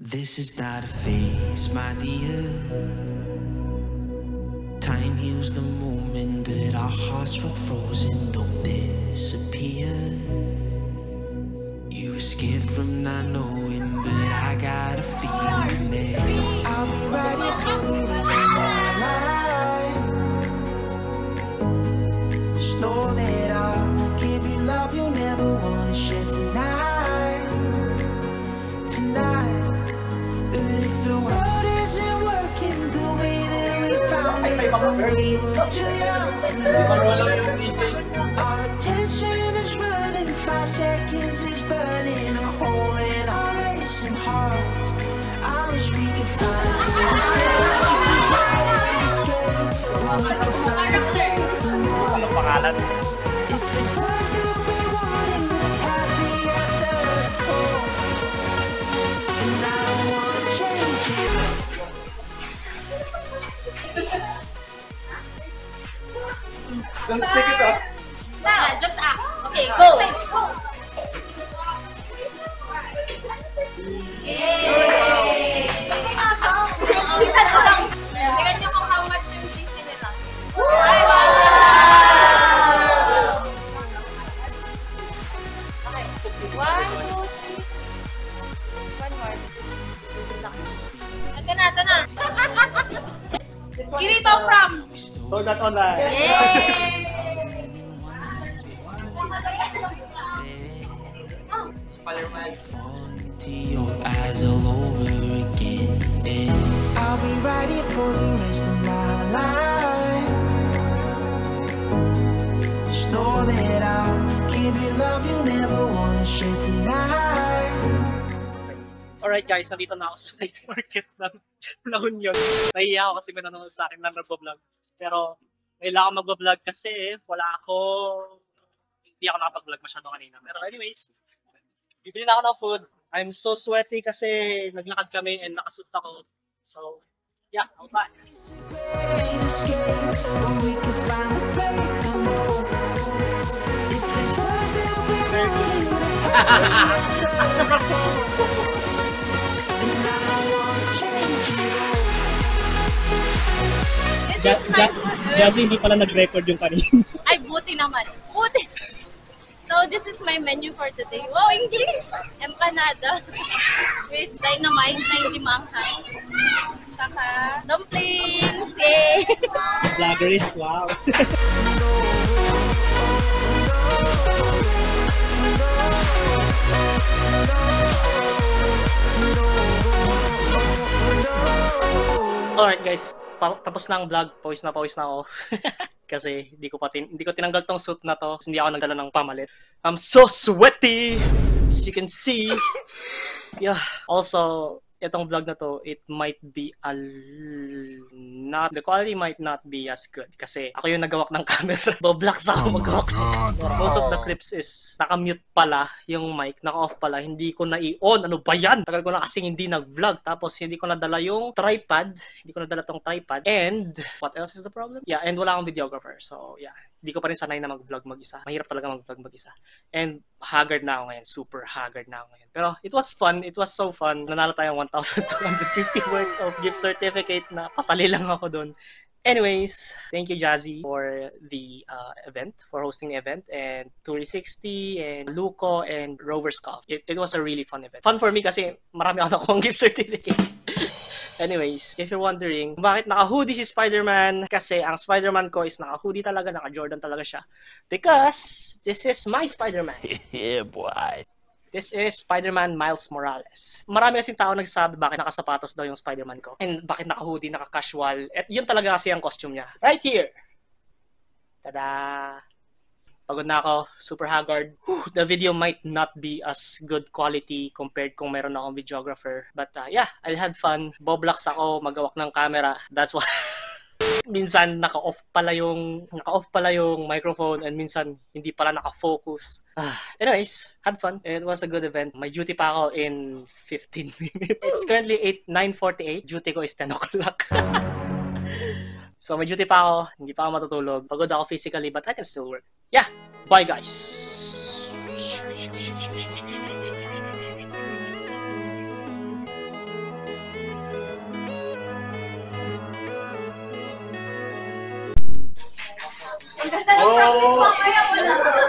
This is not a phase, my dear. Time heals the moment, but our hearts were frozen, don't disappear. You were scared from not knowing, but I got a feeling that I'll be right here for the rest of my life. Just know that I'll give you love you'll never wanna share tonight. Tonight. But if the world isn't working the way that we found it, we were too young to love. Our attention is running, 5 seconds is burning a hole in our racing hearts. I wish we could find a space to escape, or we could find a way to move. If it's lost, it'll be wanting happy after the fall. And I don't wanna change it. Don't stick it up. Yeah, just act. Okay, go. Yay! Tingnan niyo kung how much yung cheese nila. Okay. 1, 2, 3. One more. Ito na. Kirito from. Hold that on that. Yay! Spider-Man. To your eyes all over again. I'll be right here for the rest of my life. Just know that I'll give you love you never wanna share tonight. Alright guys, nandito na ako sa night market ng La Union. Nahiya ako kasi may nanonood sa akin na nagbablog. Pero kailangan magbablog kasi hindi ako nakapag-vlog masyado kanina. Pero anyways, bibili na ako ng food. I'm so sweaty kasi naglakad kami and nakasuit ako. So, yeah, I'm back. Jazzy, hindi pala nag-record yung kanina. Ay, buti naman. Buti. So, this is my menu for today. Wow, English! Empanada with dynamite na hindi maanghang. Saka dumplings! Yay! Vloggerist, wow! Alright guys, tapos na ang vlog. Pawis na ako. Kasi hindi ko tinanggal tong suit na to. Hindi ako nagdala ng pamalit. I'm so sweaty! As you can see. Yeah. Also, itong vlog na to, it might be the quality might not be as good. Kasi ako yung nagawak ng camera. Boblocks ako magawak. Most of the clips is naka-mute pala yung mic. Naka-off pala. Hindi ko na-i-on. Ano ba yan? Tagal ko na kasing hindi nag-vlog. Tapos hindi ko nadala yung tripod. Hindi ko nadala tong tripod. And, what else is the problem? Yeah, and wala akong videographer. So, yeah. Hindi ko pa rin sanay na mag-vlog mag-isa. Mahirap talaga mag-vlog mag-isa. And haggard na ako ngayon. Super haggard na ako ngayon. Pero it was fun. It was so fun. Nanalo tayong 1,250 worth of gift certificate na pasali lang ako doon. Anyways, thank you Jazzy for the event, for hosting the event, and Touri60 and Luco and Rover's Cup. It was a really fun event. Fun for me kasi marami ako nakuha gift certificate. Anyways, if you're wondering, bakit naka-hoodie si Spider-Man? Kasi ang Spider-Man ko is naka-hoodie talaga, naka-Jordan talaga siya. Because this is my Spider-Man. Yeah, boy. This is Spider-Man Miles Morales. Marami kasing tao nagsasabi bakit nakasapatos daw yung Spider-Man ko. And bakit naka-hoodie, naka-casual. At yun talaga kasi ang costume niya. Right here! Tada! Pagod na ako. Super haggard. The video might not be as good quality compared kung meron akong videographer. But yeah, I had fun. Boblocks ako, magawak ng camera. That's why... minsan naka-off pala yung microphone and minsan hindi pala naka-focus. Anyways, had fun. It was a good event. May duty pa ako in 15 minutes. It's currently 9:48. Duty ko is 10 o'clock. So may duty pa ako. Hindi pa ako matutulog. Pagod ako physically but I can still work. Yeah. Bye guys. Ang ganda ng practice mamaya, wala.